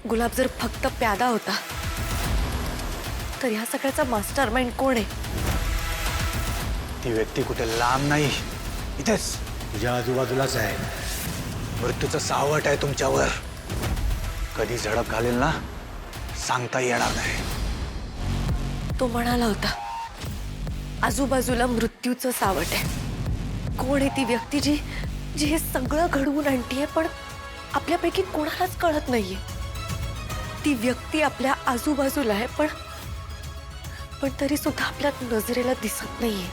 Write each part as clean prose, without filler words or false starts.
गुलाब जर फक्त प्यादा होता तर ह्या सगळ्याचा मास्टरमाइंड कोण आहे? ती व्यक्ती कुठे लांब नाही, इथेच तुझ्या आजूबाजूलाच आहे. मृत्यूचं सावट आहे तुमच्यावर. कधी झडप घालेल ना सांगता येणार नाही. तो म्हणाला होता आजूबाजूला मृत्यूचं सावट आहे. कोण आहे ती व्यक्ती जी जी हे सगळं घडवून आणतीये पण आपल्यापैकी कोणालाच कळत नाहीये? ती व्यक्ती आपल्या आजूबाजूला आहे पण तरी सुद्धा आपल्या नजरेला दिसत नाहीये.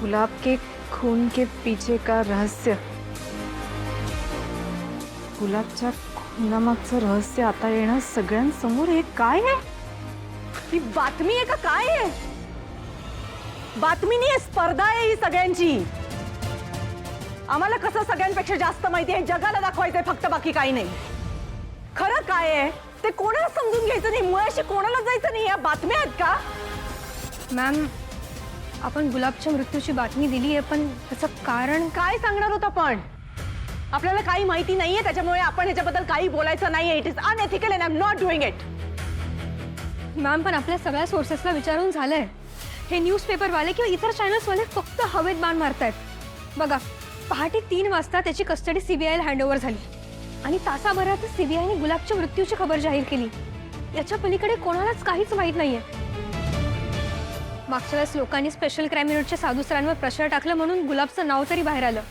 गुलाब के खून के पीछे का रहस्य. गुलाबच्या खुनामागचं रहस्य आता येणं सगळ्यांसमोर. हे काय आहे? ही बातमी आहे का काय आहे? बातमी नाही, स्पर्धा आहे ही सगळ्यांची. आम्हाला कसं सगळ्यांपेक्षा जास्त माहिती आहे जगाला दाखवायचंय फक्त, बाकी काही नाही. खरं काय आहे ते कोणाला समजून घ्यायचं नाही, मुळाशी कोणाला जायचं नाही. या बातम्या आहेत का? मॅम, आपण गुलाबच्या मृत्यूची बातमी दिली आहे पण त्याचं कारण काय सांगणार होता? पण आपल्याला काही माहिती नाहीये त्याच्यामुळे आपण ह्याच्याबद्दल काही बोलायचं नाहीये. It is unethical and I am not doing it. Ma'am, पण आपल्या सगळ्या सोर्सेसला विचारून झालंय. हे न्यूजपेपरवाले किंवा इतर चॅनल्सवाले फक्त हवेत बाण मारतायत. बघा, पहाटे 3 वाजता त्याची कस्टडी सीबीआयला हँडओव्हर झाली आणि तासाभरातच सीबीआयने गुलाबच्या मृत्यूची खबर जाहीर केली. याच्या पलीकडे कोणालाच काहीच माहीत नाहीये. मागच्या वेळेस लोकांनी स्पेशल क्राईम युनिटच्या साधू सरांवर प्रेशर टाकलं म्हणून गुलाबचं नाव तरी बाहेर आलं.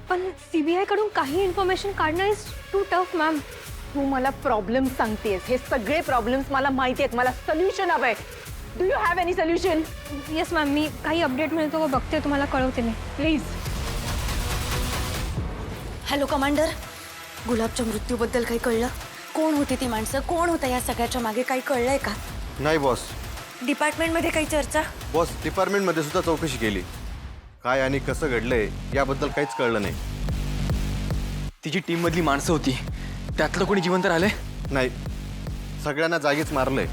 पण सीबीआय कडून काही इन्फॉर्मेशन काढणं इज टू टफ. मॅम, तू मला प्रॉब्लेम सांगतेस. हे सगळे प्रॉब्लेम्स मला माहिती आहेत. मला सोल्युशन हवंय. Do you have any solution? Yes ma'am, मी काही अपडेट मिळतो व बघते, तुम्हाला कळवते मी. प्लीज. हॅलो कमांडर, गुलाबच्या मृत्यूबद्दल काही कळलं? कोण होती ती माणसं? कोण होता या सगळ्याच्या मागे? काही कळलंय का? नाही बॉस. डिपार्टमेंटमध्ये काही चर्चा? बॉस, डिपार्टमेंटमध्ये सुद्धा चौकशी केली. काय आणि कसं घडलंय याबद्दल काहीच कळलं नाही. तिची टीम मधली माणसं होती, त्यातलं कोणी जिवंत राहिले? नाही, सगळ्यांना जागीच मारलंय.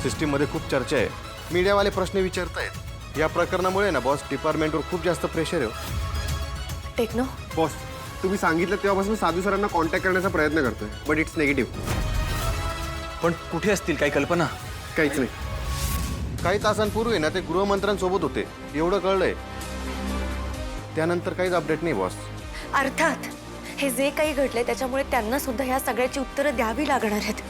सिस्टीममध्ये खूप चर्चा आहे. मीडियावाले प्रश्न विचारतायत. या प्रकरणामुळे ना बॉस, डिपार्टमेंटवर खूप जास्त प्रेशर आहे. टेक्नो, बॉस, तुम्ही सांगितलं तेव्हापासून साधू सरांना कॉन्टॅक्ट करण्याचा प्रयत्न करतोय, बट इट्स निगेटिव्ह. पण कुठे असतील, काही कल्पना? काहीच नाही. काही तासांपूर्वी ना ते गृहमंत्र्यांसोबत होते, एवढं कळलंय. त्यानंतर काहीच अपडेट नाही बॉस. अर्थात हे जे काही घडलंय त्याच्यामुळे त्यांना सुद्धा ह्या सगळ्याची उत्तरं द्यावी लागणार आहेत.